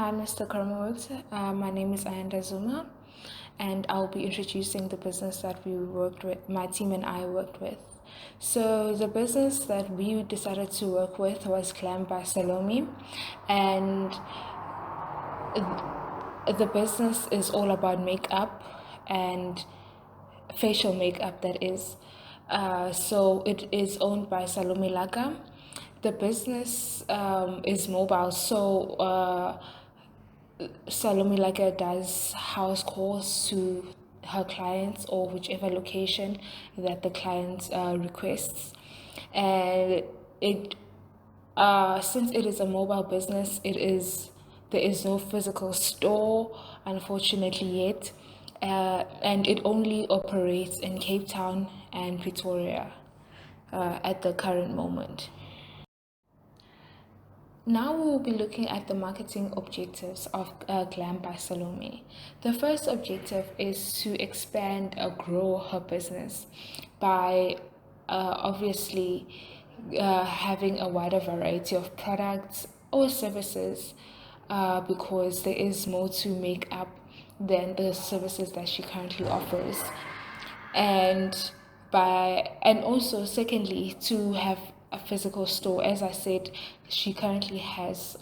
Hi, Mr. Kermode. My name is Ayanda Zuma, and I'll be introducing the business that we worked with, my team and I worked with. So, the business that we decided to work with was GlamxSalome, and the business is all about makeup and facial makeup, that is. So, it is owned by Salome Laka. The business is mobile, so Salome Lager does house calls to her clients or whichever location that the client requests. And it since it is a mobile business, there is no physical store, unfortunately, yet. And it only operates in Cape Town and Pretoria at the current moment. Now we will be looking at the marketing objectives of GlamxSalome. The first objective is to expand or grow her business by obviously having a wider variety of products or services because there is more to make up than the services that she currently offers. And also secondly, to have a physical store. As I said, she currently has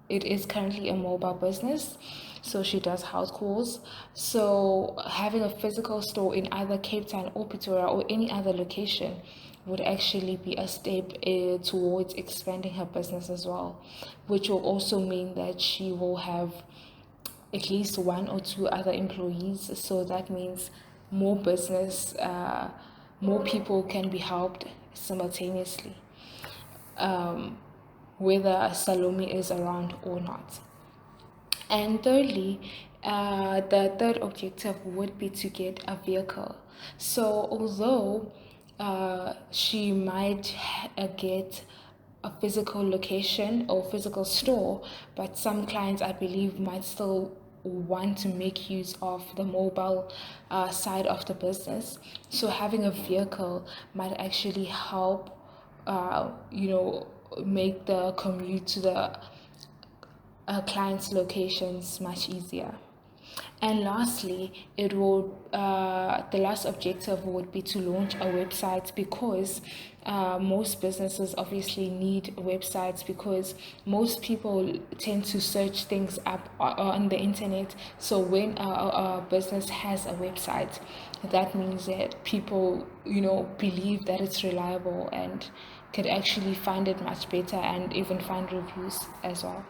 it is currently a mobile business, so she does house calls. So having a physical store in either Cape Town or Pretoria or any other location would actually be a step towards expanding her business as well, which will also mean that she will have at least one or two other employees. So that means more business, more people can be helped simultaneously, whether Salome is around or not. And thirdly, the third objective would be to get a vehicle. So although she might get a physical location or physical store, but some clients, I believe, might still want to make use of the mobile side of the business. So having a vehicle might actually help, make the commute to the clients' locations much easier. And lastly, the last objective would be to launch a website because most businesses obviously need websites because most people tend to search things up on the internet. So when a business has a website, that means that people, believe that it's reliable and could actually find it much better and even find reviews as well.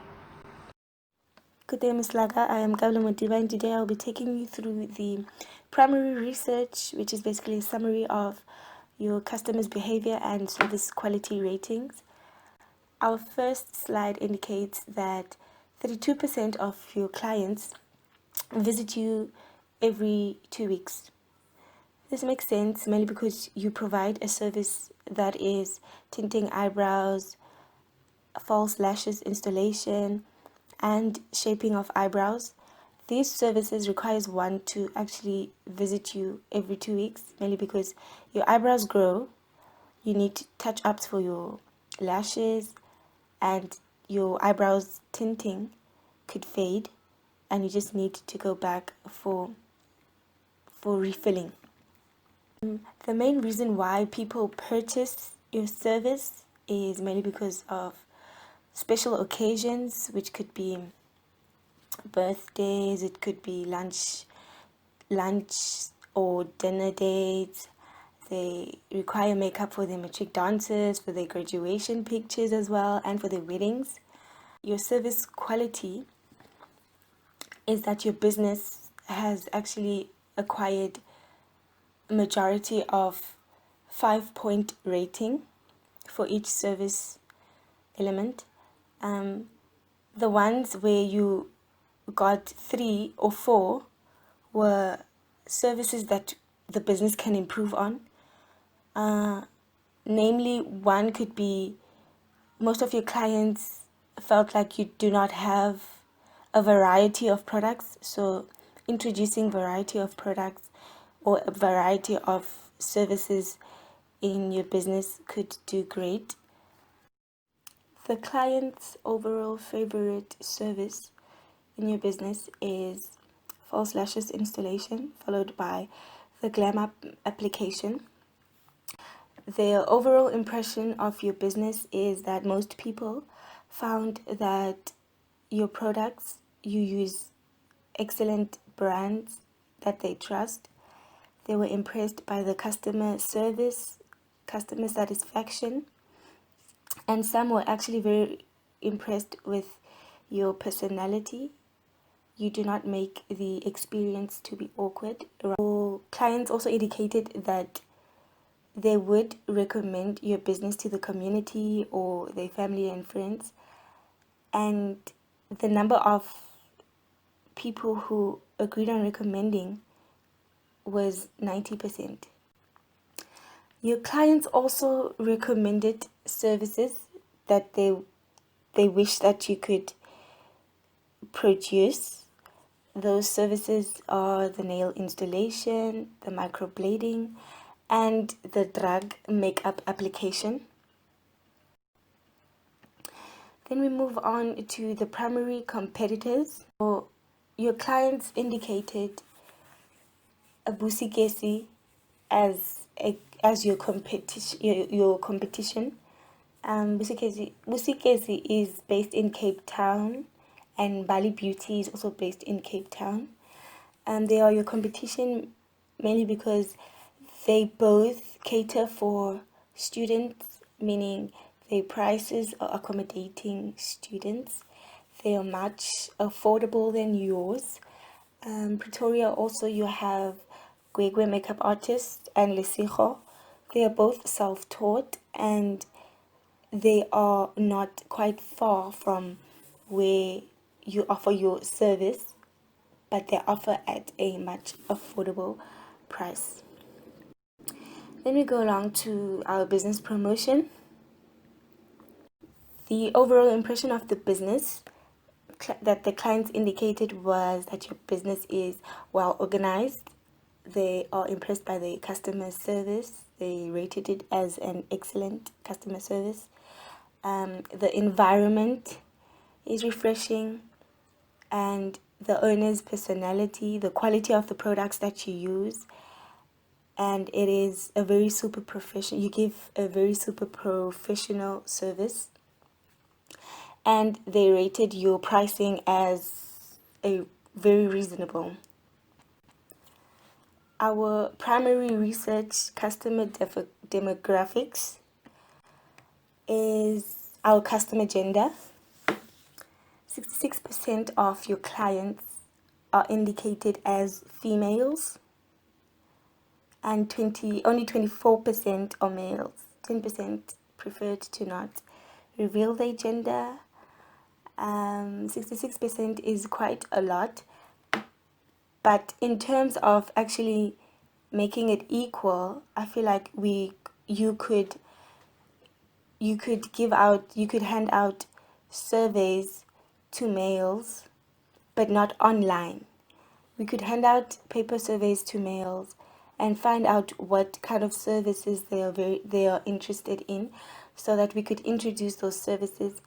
Good day, Ms. Laga. I am Gabla Modiba, and today I'll be taking you through the primary research, which is basically a summary of your customers' behavior and service quality ratings. Our first slide indicates that 32% of your clients visit you every 2 weeks. This makes sense mainly because you provide a service that is tinting eyebrows, false lashes installation, and shaping of eyebrows. These services requires one to actually visit you every 2 weeks, mainly because your eyebrows grow, you need touch-ups for your lashes, and your eyebrows tinting could fade, and you just need to go back for refilling. The main reason why people purchase your service is mainly because of special occasions, which could be birthdays, it could be lunch or dinner dates. They require makeup for their matric dances, for their graduation pictures as well, and for their weddings. Your service quality is that your business has actually acquired a majority of 5-point rating for each service element. The ones where you got 3 or 4 were services that the business can improve on. Namely, one could be most of your clients felt like you do not have a variety of products. So introducing variety of products or a variety of services in your business could do great. the client's overall favorite service in your business is false lashes installation, followed by the glam up application. Their overall impression of your business is that most people found that your products, you use excellent brands that they trust. They were impressed by the customer service, customer satisfaction, and some were actually very impressed with your personality. You do not make the experience to be awkward. Your clients also indicated that they would recommend your business to the community or their family and friends. And the number of people who agreed on recommending was 90%. Your clients also recommended services that they wish that you could produce. Those services are the nail installation, the microblading, and the drug makeup application. Then we move on to the primary competitors. So your clients indicated Abusikesi as your competition. Busikesi is based in Cape Town, and Bali Beauty is also based in Cape Town. They are your competition mainly because they both cater for students, meaning their prices are accommodating students. They are much affordable than yours. Pretoria also, you have Gwegwe makeup artist and Lesigo. They are both self-taught and they are not quite far from where you offer your service, but they offer at a much affordable price. Then we go along to our business promotion. The overall impression of the business that the clients indicated was that your business is well organized. They are impressed by the customer service. They rated it as an excellent customer service. The environment is refreshing, and the owner's personality, the quality of the products that you use, and it is a very super professional. You give a very super professional service, and they rated your pricing as a very reasonable. Our primary research customer demographics is our customer gender. 66% of your clients are indicated as females, and only 24% are males. 10% preferred to not reveal their gender. 66% is quite a lot, but in terms of actually making it equal, I feel like you could hand out surveys to males, but not online. We could hand out paper surveys to males and find out what kind of services they are interested in, so that we could introduce those services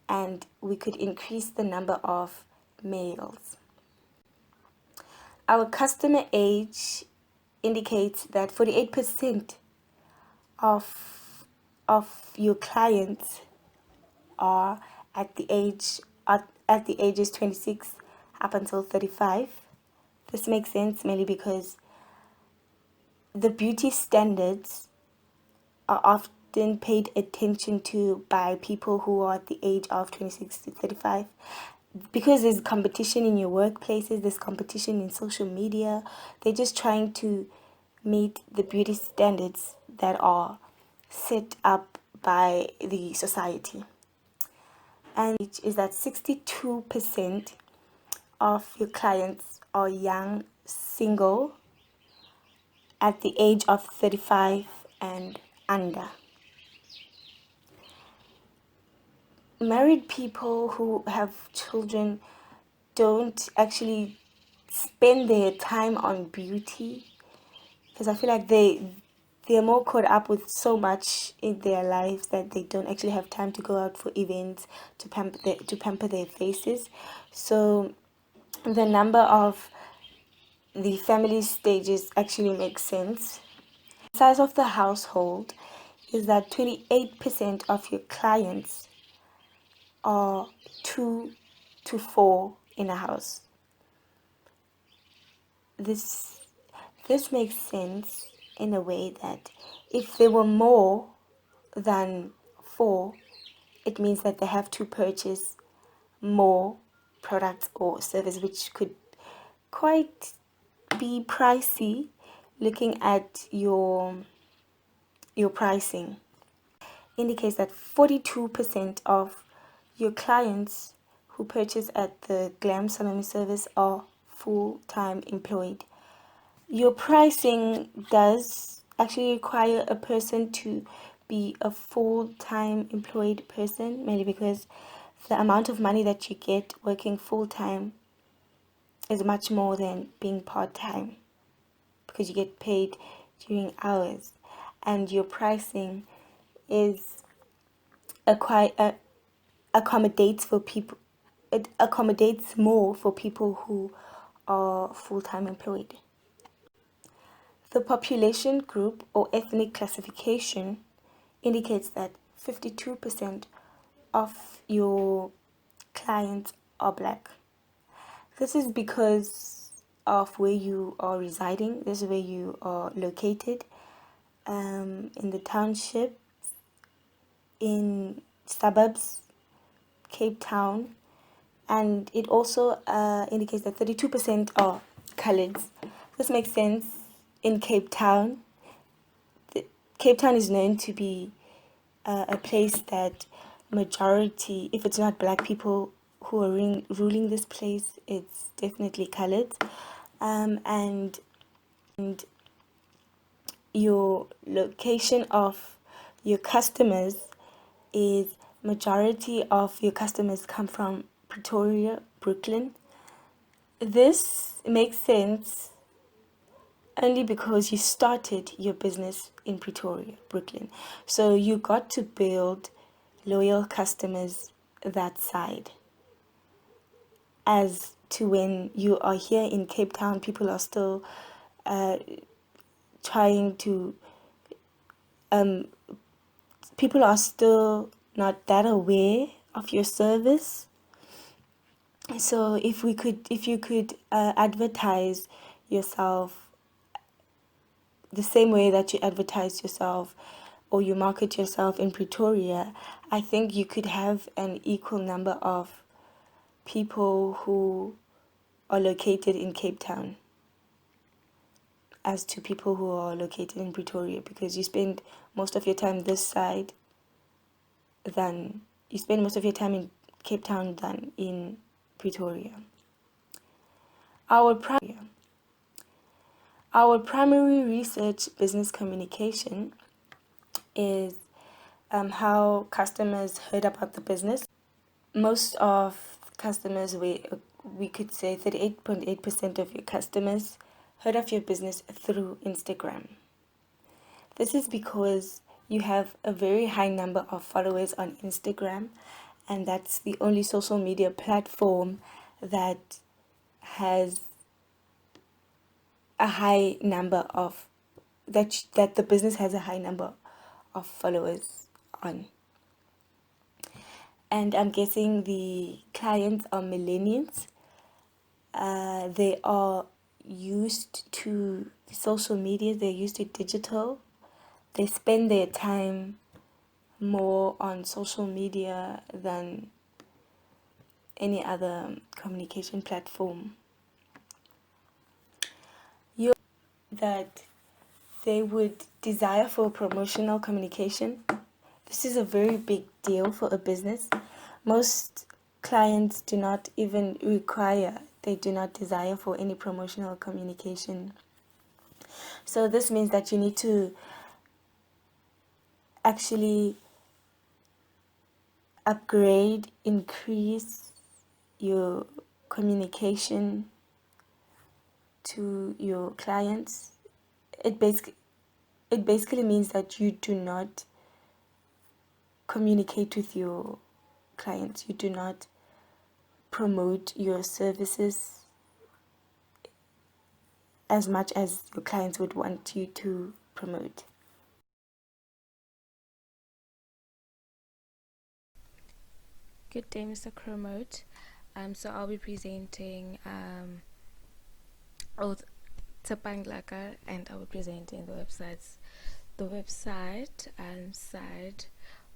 and we could increase the number of males. Our customer age indicates that 48% of your clients are at the ages 26 up until 35. This makes sense mainly because the beauty standards are often paid attention to by people who are at the age of 26 to 35, because there's competition in your workplaces, there's competition in social media. They're just trying to meet the beauty standards that are set up by the society. And it is that 62% of your clients are young, single, at the age of 35 and under. Married people who have children don't actually spend their time on beauty, because I feel like they're more caught up with so much in their lives that they don't actually have time to go out for events to pamper their faces. So the number of the family stages actually makes sense. The size of the household is that 28% of your clients are 2 to 4 in a house. This makes sense in a way that if there were more than 4, it means that they have to purchase more products or service, which could quite be pricey looking at your pricing. Indicates that 42% of your clients who purchase at the GlamxSalome service are full-time employed. Your pricing does actually require a person to be a full-time employed person, mainly because the amount of money that you get working full-time is much more than being part-time, because you get paid during hours, and your pricing is accommodates for people. It accommodates more for people who are full-time employed. The population group or ethnic classification indicates that 52% of your clients are black. This is because of where you are residing. This is where you are located, in the township, in suburbs, Cape Town, and it also indicates that 32% are colored. This makes sense in Cape Town. Cape Town is known to be a place that majority, if it's not black people who are ruling this place, it's definitely colored. And your location of your customers is majority of your customers come from Pretoria, Brooklyn. This makes sense only because you started your business in Pretoria, Brooklyn. So you got to build loyal customers that side. As to when you are here in Cape Town, people are still trying to, people are still not that aware of your service. So if you could advertise yourself the same way that you advertise yourself or you market yourself in Pretoria, I think you could have an equal number of people who are located in Cape Town as to people who are located in Pretoria, because you spend most of your time this side than you spend most of your time in Cape Town than in Pretoria. Our primary research business communication is how customers heard about the business. Most of customers, we could say 38.8% of your customers heard of your business through Instagram. This is because you have a very high number of followers on Instagram, and that's the only social media platform that has a high number of that the business has a high number of followers on. And I'm guessing the clients are millennials. They are used to social media, they're used to digital. They spend their time more on social media than any other communication platform. That they would desire for promotional communication. This is a very big deal for a business. Most clients do not even they do not desire for any promotional communication. So this means that you need to actually increase your communication to your clients. It basically, it basically means that you do not communicate with your clients, you do not promote your services as much as your clients would want you to promote. Good day, Mr. Promote. So I'll be presenting Tapanglaka, and I'll be presenting the website side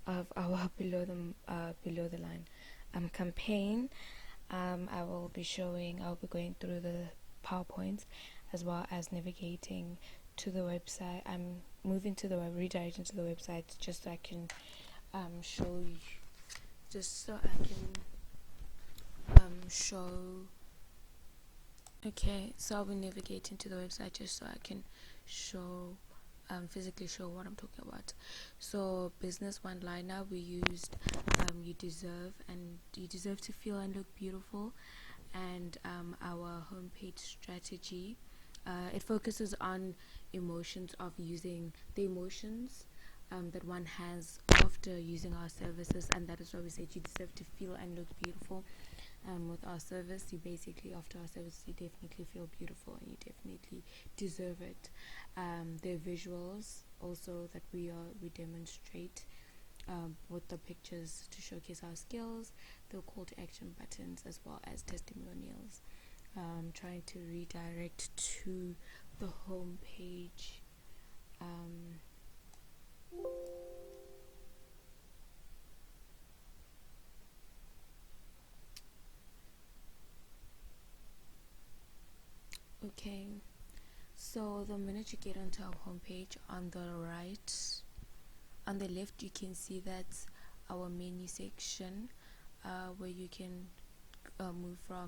of our below the line campaign. I'll be going through the PowerPoints as well as navigating to the website. I'm moving to the redirecting to the website just so I can show you, just so I can show. Okay, so I'll be navigating to the website just so I can show physically show what I'm talking about. So business one liner we used you deserve to feel and look beautiful, and our homepage strategy, it focuses on emotions of using the emotions that one has after using our services, and that is why we said you deserve to feel and look beautiful. With our service, you basically, after our service, you definitely feel beautiful and you definitely deserve it. The visuals also that we demonstrate with the pictures to showcase our skills, the call to action buttons, as well as testimonials. Trying to redirect to the home page. Okay, so the minute you get onto our homepage, on the right, on the left, you can see that our menu section, where you can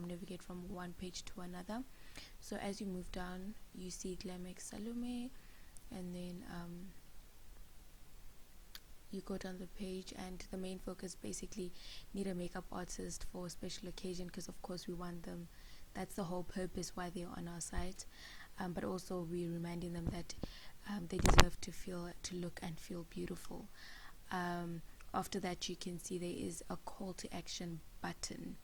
navigate from one page to another. So as you move down, you see GlamxSalome, and then you go down the page, and the main focus basically need a makeup artist for a special occasion, because of course we want them. That's the whole purpose why they're on our site. But also we're reminding them that they deserve to look and feel beautiful. After that, you can see there is a call to action button.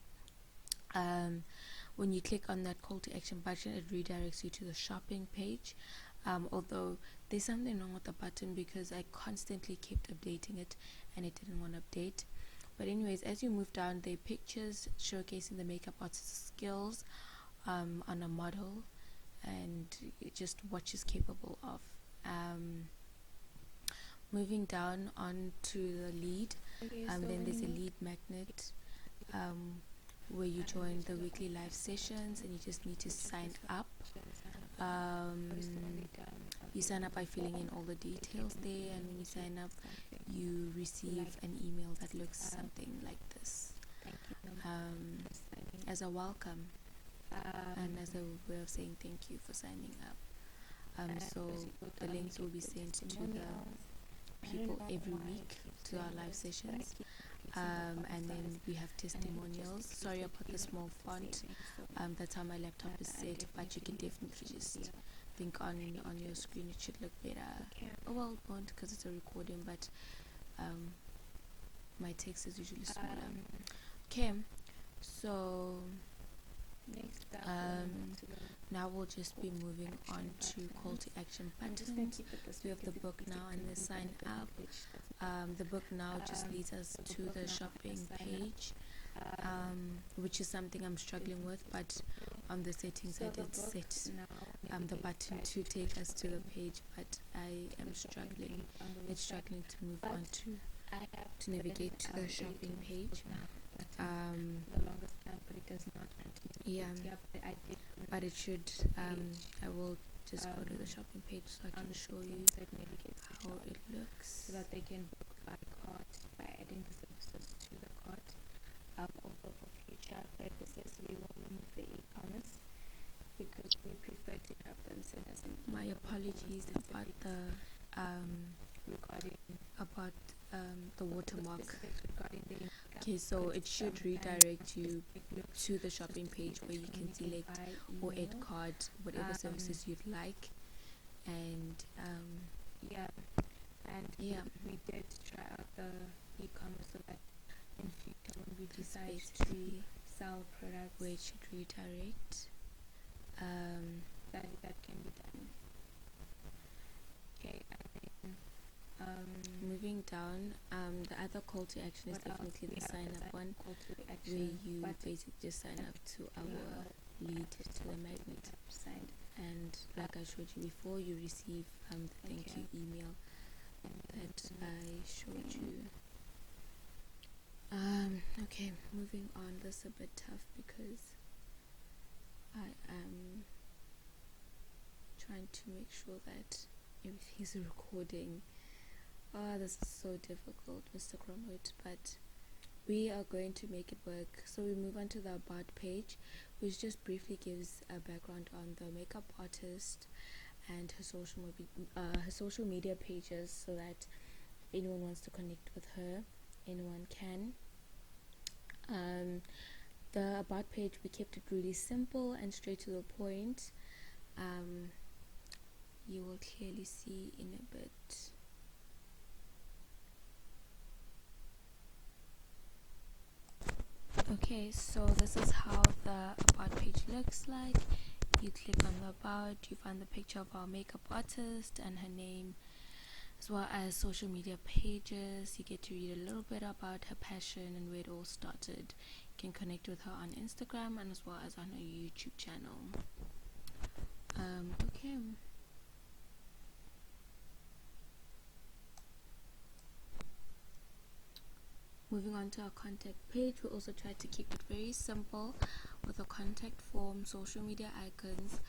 When you click on that call to action button, it redirects you to the shopping page. Although there's something wrong with the button, because I constantly kept updating it and it didn't want to update. But anyways, as you move down, there are pictures showcasing the makeup artist's skills on a model, and just what she's capable of. Moving down onto the lead, then there's a lead magnet, where you join the weekly live sessions, and you just need to sign up. You sign up by filling in all the details there, and when you sign up, you receive an email that looks something like this, as a welcome and as a way of saying thank you for signing up. So the links will be sent to the people every week to our live sessions. And then we have testimonials. Sorry about the small font. That's how my laptop is set, but you can definitely just think on your screen it should look better. Oh well, it won't, because it's a recording, but my text is usually smaller. Okay, so now we'll just be moving on to call to action buttons. We have the book now and the sign up. The book now just leads us to the shopping page, which is something I'm struggling with, but on the settings I did set the button to take us to the page, but I am struggling. It's struggling to move on to navigate to the shopping page. Yeah, but it should. I will just go to the shopping page so I can show you how it looks. So that they can book by cart by adding the services to the cart. Although for future purposes, we will remove the e-commerce because we prefer to have them set as an. My apologies about the the watermark. Okay, so it should redirect you to the shopping page where you can select or add card, whatever services you'd like, and yeah, and yeah, we did try out the e-commerce so that in future when we decide to sell products which redirect that can be done. Okay, moving down, the other call to action is definitely the sign up one, where you basically just sign up to our lead to the magnet, and like I showed you before, you receive the thank you email that I showed you. Okay, moving on. This is a bit tough because I am trying to make sure that everything's recording. This is so difficult, Mr. Cromwood, but we are going to make it work. So we move on to the about page, which just briefly gives a background on the makeup artist and her social media pages, so that if anyone wants to connect with her, anyone can. The about page, we kept it really simple and straight to the point. You will clearly see in a bit. Okay, so this is how the about page looks like. You click on the about, you find the picture of our makeup artist and her name, as well as social media pages. You get to read a little bit about her passion and where it all started. You can connect with her on Instagram and as well as on her YouTube channel. Okay. Moving on to our contact page, we also try to keep it very simple with a contact form, social media icons,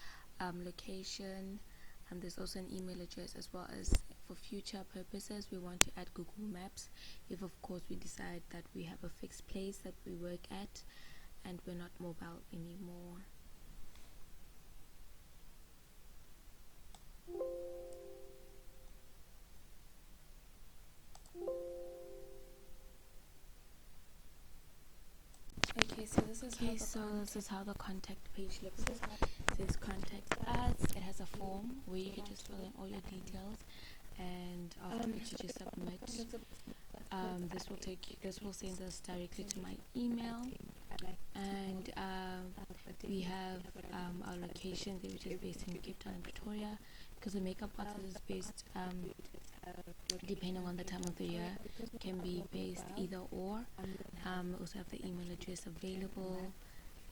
location, and there's also an email address, as well as for future purposes we want to add Google Maps if of course we decide that we have a fixed place that we work at and we're not mobile anymore. Okay, so this is how the contact page looks like. It says contact us. It has a form where you can just fill in all your details, and after which you just submit. This will send us directly to my email, and we have our location there, which is based in Cape Town and Pretoria, because the makeup artist is based depending on the time of the year, can be based either or. We also have the email address available,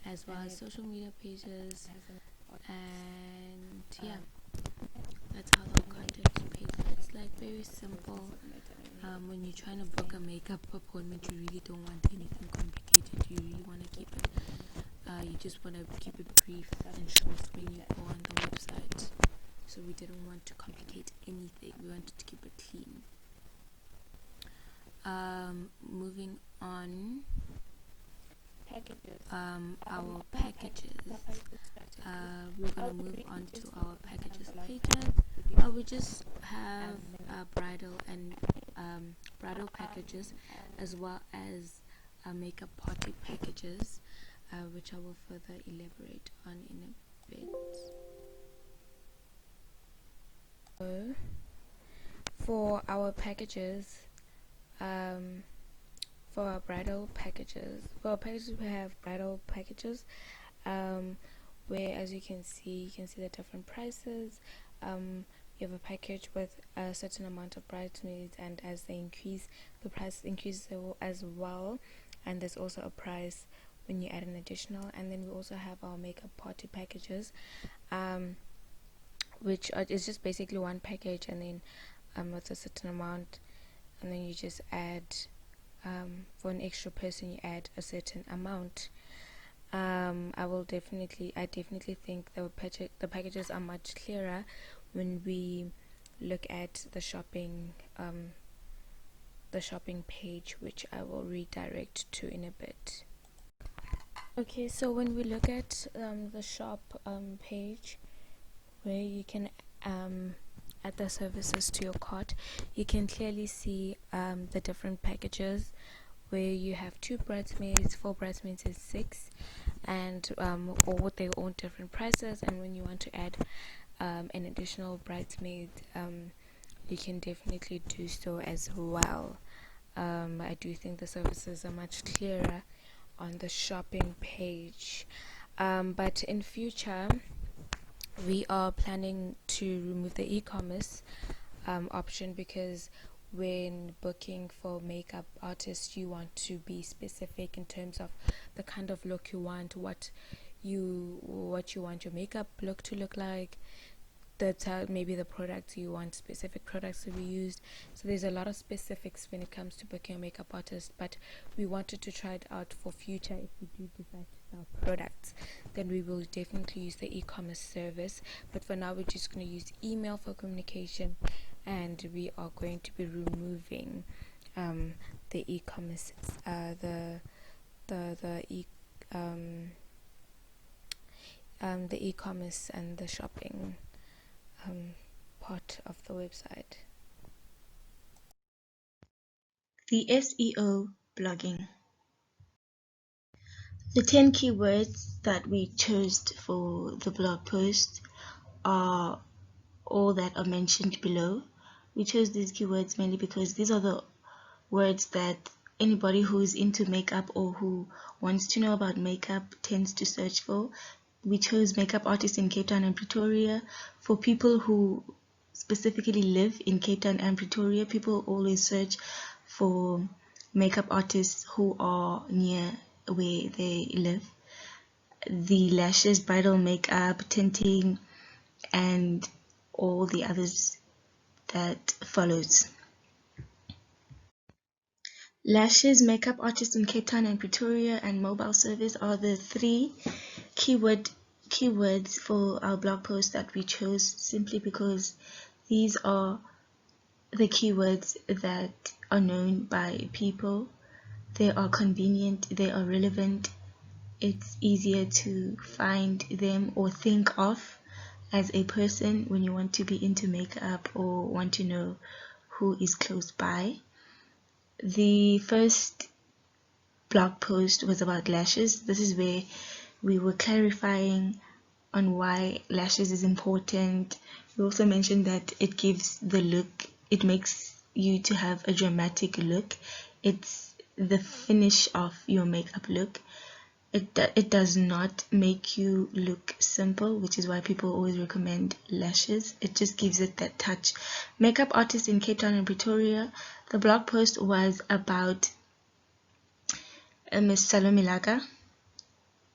as well as social media pages, and yeah, that's how the contact page looks like. Very simple. When you're trying to book a makeup appointment, you really don't want anything complicated. You really want to keep it you just want to keep it brief and short when you go on the website. So we didn't want to complicate anything. We wanted to keep it clean. Moving on, our packages. We're gonna move on to our packages pages. We just have bridal and bridal packages, as well as makeup party packages, which I will further elaborate on in a bit. So, for our packages, for our bridal packages, we have bridal packages, where, as you can see the different prices. You have a package with a certain amount of bridesmaids, and as they increase, the price increases as well, and there's also a price when you add an additional. And then we also have our makeup party packages, which is just basically one package, and then with a certain amount, and then you just add for an extra person you add a certain amount. I definitely think the packages are much clearer when we look at the shopping page, which I will redirect to in a bit. Okay, so when we look at the shop page, where you can add the services to your cart, you can clearly see the different packages, where you have 2 bridesmaids, 4 bridesmaids, and 6, and all with their own different prices. And when you want to add an additional bridesmaid, you can definitely do so as well. I do think the services are much clearer on the shopping page. But in future, we are planning to remove the e-commerce option, because when booking for makeup artists, you want to be specific in terms of the kind of look you want, what you want your makeup look to look like, maybe the products you want, specific products to be used. So there's a lot of specifics when it comes to booking a makeup artist, but we wanted to try it out for future. If we do decide to sell products, then we will definitely use the e-commerce service, but for now we're just going to use email for communication, and we are going to be removing the e-commerce the e-commerce and the shopping part of the website. The SEO blogging. The 10 keywords that we chose for the blog post are all that are mentioned below. We chose these keywords mainly because these are the words that anybody who is into makeup or who wants to know about makeup tends to search for. We chose makeup artists in Cape Town and Pretoria. For people who specifically live in Cape Town and Pretoria, people always search for makeup artists who are near where they live. The lashes, bridal makeup, tinting, and all the others that follows. Lashes, makeup artist in Cape Town and Pretoria, and mobile service are the three keywords for our blog post that we chose, simply because these are the keywords that are known by people. They are convenient, they are relevant, it's easier to find them or think of as a person when you want to be into makeup or want to know who is close by. The first blog post was about lashes. This is where we were clarifying on why lashes is important. We also mentioned that it gives the look, it makes you to have a dramatic look. It's the finish of your makeup look. It does not make you look simple, which is why people always recommend lashes. It just gives it that touch. Makeup artist in Cape Town and Pretoria. The blog post was about Miss Salome.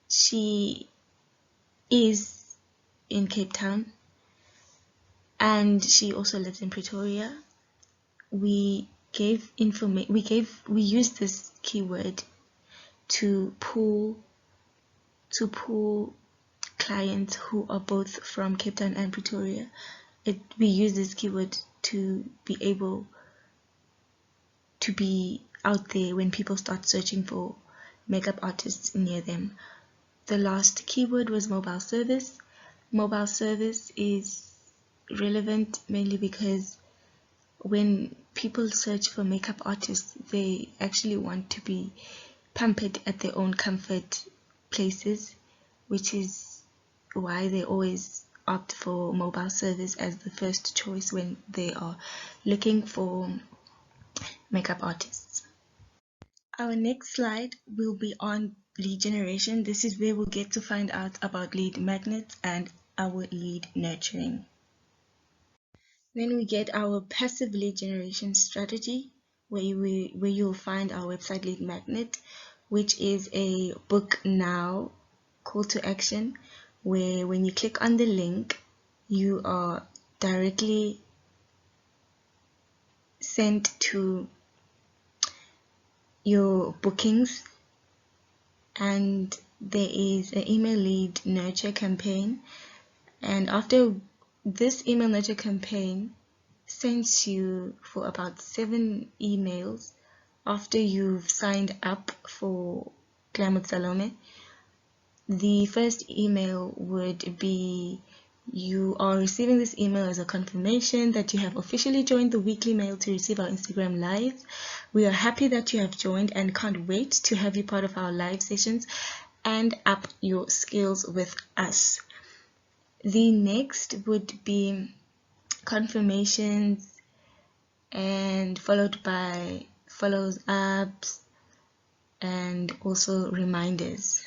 She is in Cape Town and she also lives in Pretoria. We used this keyword to pull clients who are both from Cape Town and Pretoria. We use this keyword to be able to be out there when people start searching for makeup artists near them. The last keyword was mobile service. Mobile service is relevant mainly because when people search for makeup artists, they actually want to be pampered at their own comfort places, which is why they always opt for mobile service as the first choice when they are looking for makeup artists. Our next slide will be on lead generation. This is where we'll get to find out about lead magnets and our lead nurturing. Then we get our passive lead generation strategy, where you'll find our website lead magnet, which is a book now call to action, where when you click on the link, you are directly sent to your bookings, and there is an email lead nurture campaign, and after this email nurture campaign sends you for about 7 emails after you've signed up for GlamxSalome. The first email would be, you are receiving this email as a confirmation that you have officially joined the weekly mail to receive our Instagram live. We are happy that you have joined and can't wait to have you part of our live sessions and up your skills with us. The next would be confirmations and followed by follows ups and also reminders.